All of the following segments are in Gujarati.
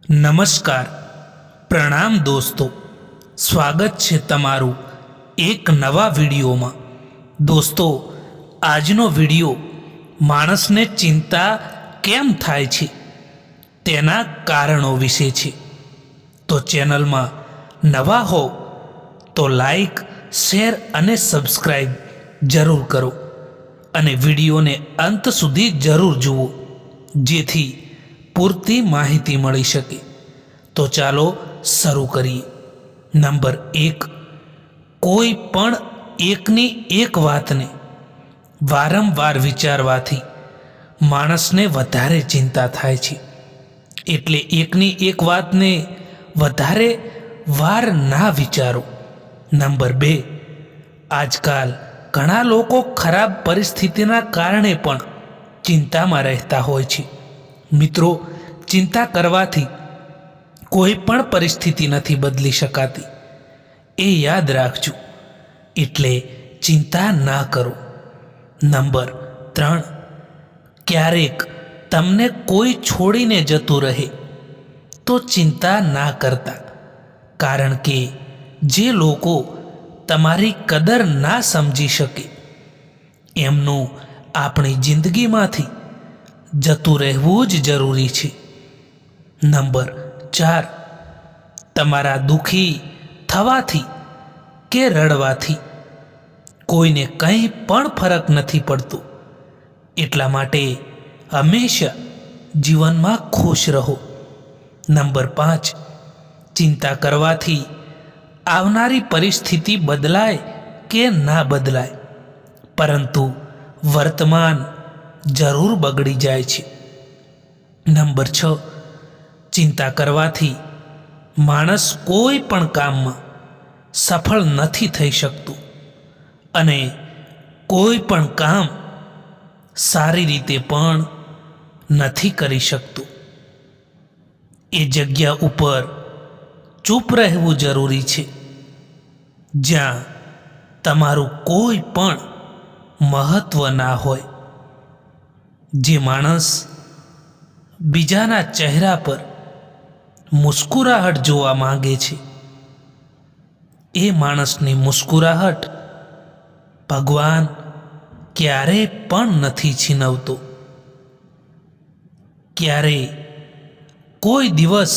નમસ્કાર, પ્રણામ દોસ્તો. સ્વાગત છે તમારું એક નવા વિડીયોમાં. દોસ્તો, આજનો વિડીયો માણસને ચિંતા કેમ થાય છે તેના કારણો વિશે છે. તો ચેનલમાં નવા હો તો લાઈક, શેર અને સબસ્ક્રાઈબ જરૂર કરો અને વિડીયોને અંત સુધી જરૂર જુઓ, જેથી પૂરતી માહિતી મળી શકે. તો ચાલો શરૂ કરીએ. નંબર 1, કોઈ પણ એકની એક વાતને વારંવાર વિચારવાથી માણસને વધારે ચિંતા થાય છે. એટલે એકની એક વાતને વધારે વાર ના વિચારો. નંબર 2, આજકાલ ઘણા લોકો ખરાબ પરિસ્થિતિના કારણે પણ ચિંતામાં રહેતા હોય છે. મિત્રો, ચિંતા કરવાથી કોઈ પણ પરિસ્થિતિ નથી બદલી શકાતી, એ યાદ રાખજો. એટલે ચિંતા ના કરો. નંબર 3, ક્યારેક તમને કોઈ છોડીને જતું રહે તો ચિંતા ના કરતા, કારણ કે જે લોકો તમારી કદર ના સમજી શકે એમનું આપણી જિંદગીમાંથી જતું રહેવું જ જરૂરી છે. નંબર 4, તમારા દુઃખી થવાથી કે રડવાથી કોઈને કંઈ પણ ફરક નથી પડતો. એટલા માટે હંમેશા જીવનમાં ખુશ રહો. નંબર 5, ચિંતા કરવાથી આવનારી પરિસ્થિતિ બદલાય કે ના બદલાય, પરંતુ વર્તમાન જરૂર બગડી જાય છે. નંબર 6, ચિંતા કરવાથી માણસ કોઈ પણ કામમાં સફળ નથી થઈ શકતું અને કોઈ પણ કામ સારી રીતે પણ નથી કરી શકતું. એ જગ્યા ઉપર ચૂપ રહેવું જરૂરી છે જ્યાં તમારું કોઈ પણ મહત્વ ના હોય. જે માણસ બીજાના ચહેરા પર મુસ્કુરાહટ જોવા માંગે છે, એ માણસની મુસ્કુરાહટ ભગવાન ક્યારેય પણ નથી છીનવતો. ક્યારેય કોઈ દિવસ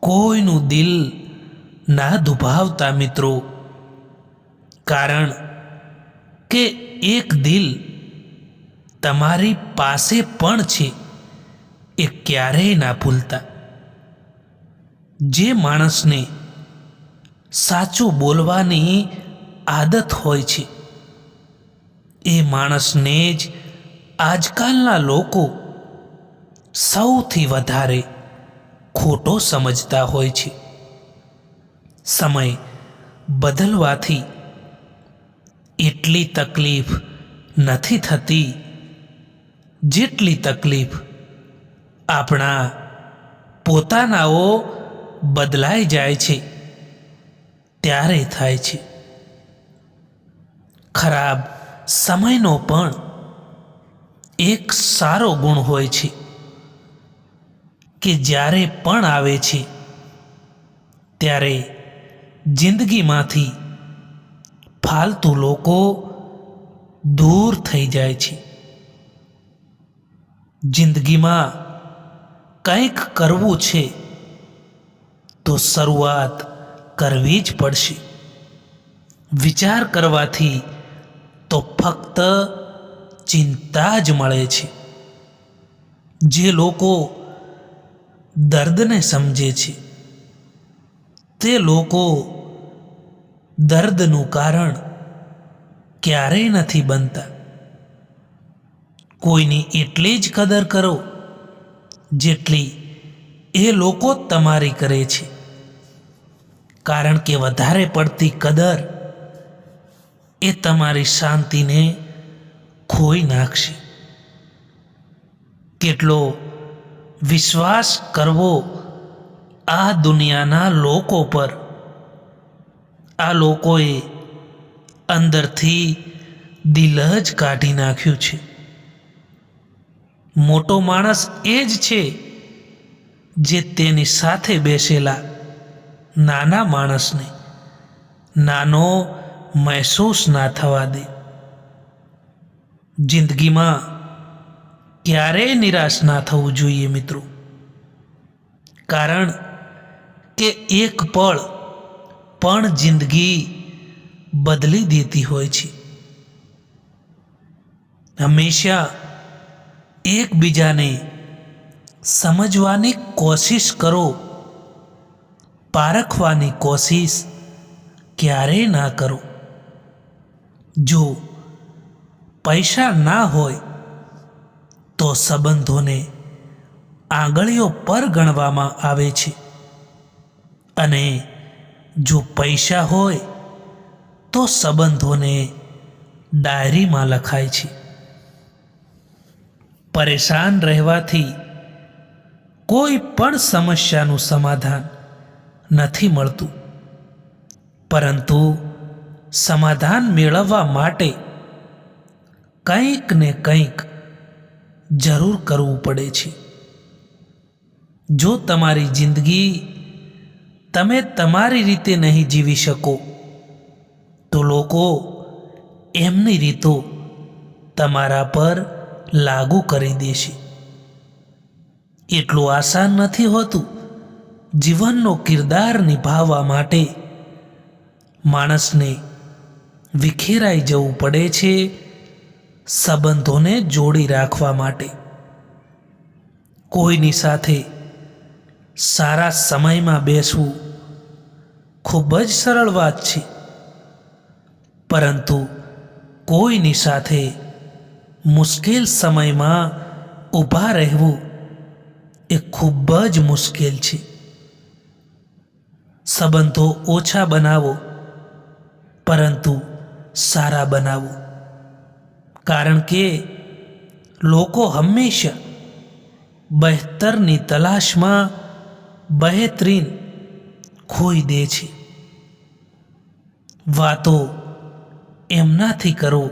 કોઈનું દિલ ના દુભાવતા મિત્રો, કારણ કે એક દિલ તમારી પાસે પણ છે, એ ક્યારેય ના ભૂલતા. જે માણસને સાચું બોલવાની આદત હોય છે, એ માણસને જ આજકાલના લોકો સૌથી વધારે ખોટો સમજતા હોય છે. સમય બદલવાથી એટલી તકલીફ નથી થતી જેટલી તકલીફ આપણા પોતાનાઓ બદલાઈ જાય છે ત્યારે થાય છે. ખરાબ સમયનો પણ એક સારો ગુણ હોય છે કે જ્યારે પણ આવે છે ત્યારે જિંદગીમાંથી ફાલતુ લોકો દૂર થઈ જાય છે. જિંદગીમાં કંઈક કરવું છે તો શરૂઆત કરવી જ પડશે. વિચાર કરવાથી તો ફક્ત ચિંતા જ મળે છે. જે લોકો દર્દને સમજે છે તે લોકો દર્દનું કારણ ક્યારેય નથી બનતા. કોઈની એટલી જ કદર કરો જેટલી એ લોકો તમારી કરે છે, કારણ કે વધારે પડતી કદર એ તમારી શાંતિને ખોઈ નાખશે. કેટલો વિશ્વાસ કરવો આ દુનિયાના લોકો પર. આ લોકોએ અંદરથી દિલ જ કાઢી નાખ્યું છે. મોટો માણસ એ જ છે જે તેની સાથે બેસેલા નાના માણસને નાનો મહેસૂસ ના થવા દે. જિંદગીમાં ક્યારેય નિરાશ ના થવું જોઈએ મિત્રો, કારણ કે એક પળ પણ જિંદગી બદલી દેતી હોય છે. હંમેશા એકબીજાને સમજવાની કોશિશ કરો, પારખવાની કોશિશ ક્યારેય ના કરો. જો પૈસા ના હોય તો સંબંધોને આંગળીઓ પર ગણવામાં આવે છે, અને જો પૈસા હોય તો સંબંધોને ડાયરીમાં લખાય છે. પરેશાન રહેવાથી કોઈ પણ સમસ્યાનું સમાધાન નથી મળતું, પરંતુ સમાધાન મેળવવા માટે કંઈક ને કંઈક જરૂર કરવું પડે છે. જો તમારી જિંદગી તમે તમારી રીતે નહીં જીવી શકો તો લોકો એમની રીતો તમારા પર લાગુ કરી દેશે. એટલું આસાન નથી હોતું. જીવનનો કિરદાર નિભાવવા માટે માણસને વિખેરાઈ જવું પડે છે, સંબંધોને જોડી રાખવા માટે. કોઈની સાથે સારા સમયમાં બેસવું ખૂબ જ સરળ વાત છે, પરંતુ કોઈની સાથે મુશ્કેલ સમયમાં ઊભા રહેવું એ ખૂબ જ મુશ્કેલ છે. સંબંધો ઓછા બનાવો, પરંતુ સારા બનાવો, કારણ કે લોકો હંમેશા બહેતરની તલાશમાં બહેતરીન ખોઈ દે છે. વાતો એમનાથી કરો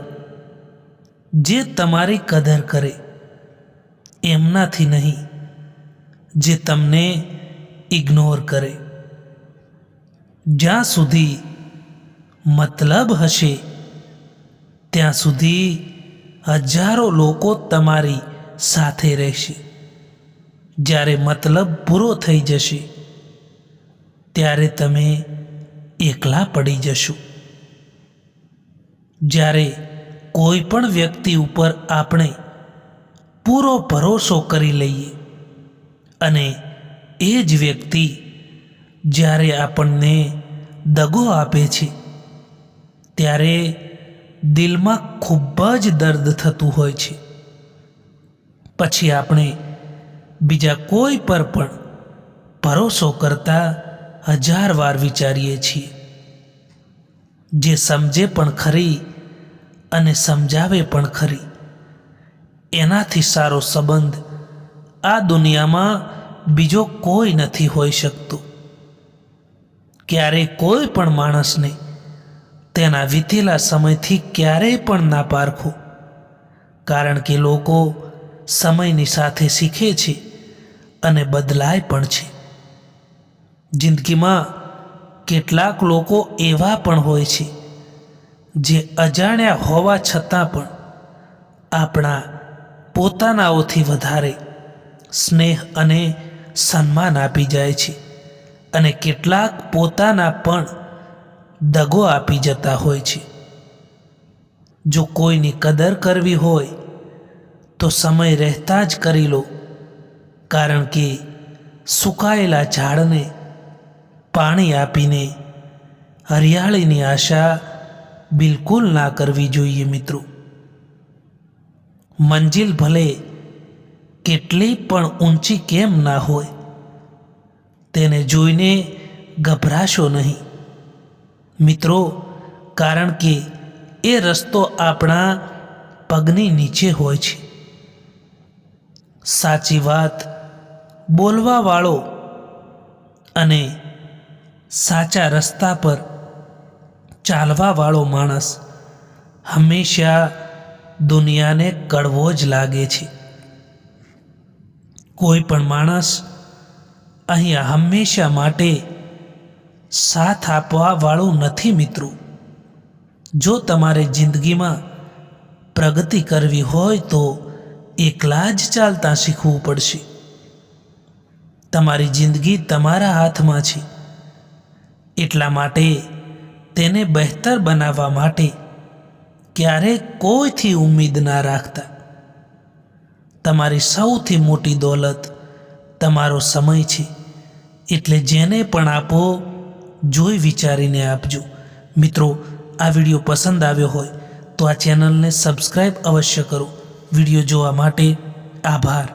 જે તમારી કદર કરે, એમનાથી નહીં જે તમને ઇગ્નોર કરે. જ્યાં સુધી મતલબ હશે ત્યાં સુધી હજારો લોકો તમારી સાથે રહેશે. જ્યારે મતલબ પૂરો થઈ જશે ત્યારે તમે એકલા પડી જશો. જ્યારે કોઈ પણ વ્યક્તિ ઉપર આપણે પૂરો ભરોસો કરી લઈએ અને એ જ વ્યક્તિ જ્યારે આપણને દગો આપે છે ત્યારે દિલમાં ખૂબ જ દર્દ થતું હોય છે. પછી આપણે બીજા કોઈ પર પણ ભરોસો કરતા 1000 વાર વિચારીએ છીએ. જે સમજે પણ ખરી અને સમજાવે પણ ખરી, એનાથી સારો સંબંધ આ દુનિયામાં બીજો કોઈ નથી હોઈ શકતો. ક્યારેય કોઈ પણ માણસને તેના વીતેલા સમયથી ક્યારેય પણ ના પારખો, કારણ કે લોકો સમયની સાથે શીખે છે અને બદલાય પણ છે. જિંદગીમાં કેટલાક લોકો એવા પણ હોય છે જે અજાણ્યા હોવા છતાં પણ આપણા પોતાનાઓથી વધારે સ્નેહ અને સન્માન આપી જાય છે, અને કેટલાક પોતાના પણ દગો આપી જતા હોય છે. જો કોઈની કદર કરવી હોય તો સમય રહેતા જ કરી લો, કારણ કે સુકાયેલા ઝાડને પાણી આપીને હરિયાળીની આશા બિલકુલ ના કરવી જોઈએ મિત્રો. મંજિલ ભલે કેટલી પણ ઊંચી કેમ ના હોય, તેને જોઈને ગભરાશો નહીં મિત્રો, કારણ કે એ રસ્તો આપણા પગની નીચે હોય છે. સાચી વાત બોલવાવાળો અને સાચા રસ્તા પર ચાલવાવાળો માણસ હંમેશા દુનિયાને કડવો જ લાગે છે. કોઈ પણ માણસ અહીંયા હંમેશા માટે સાથ આપવાવાળું નથી મિત્રો. જો તમારે જિંદગીમાં પ્રગતિ કરવી હોય તો એકલા જ ચાલતા શીખવું પડશે. તમારી જિંદગી તમારા હાથમાં છે, એટલા માટે તેને બહેતર બનાવવા માટે ક્યારેય કોઈથી ઉમ્મીદ ના રાખતા. તમારી સૌથી મોટી દોલત તમારો સમય છે, એટલે જેને પણ આપો જોઈ વિચારીને આપજો. મિત્રો, આ વિડીયો પસંદ આવ્યો હોય તો આ ચેનલને સબસ્ક્રાઈબ અવશ્ય કરો. વિડીયો જોવા માટે આભાર.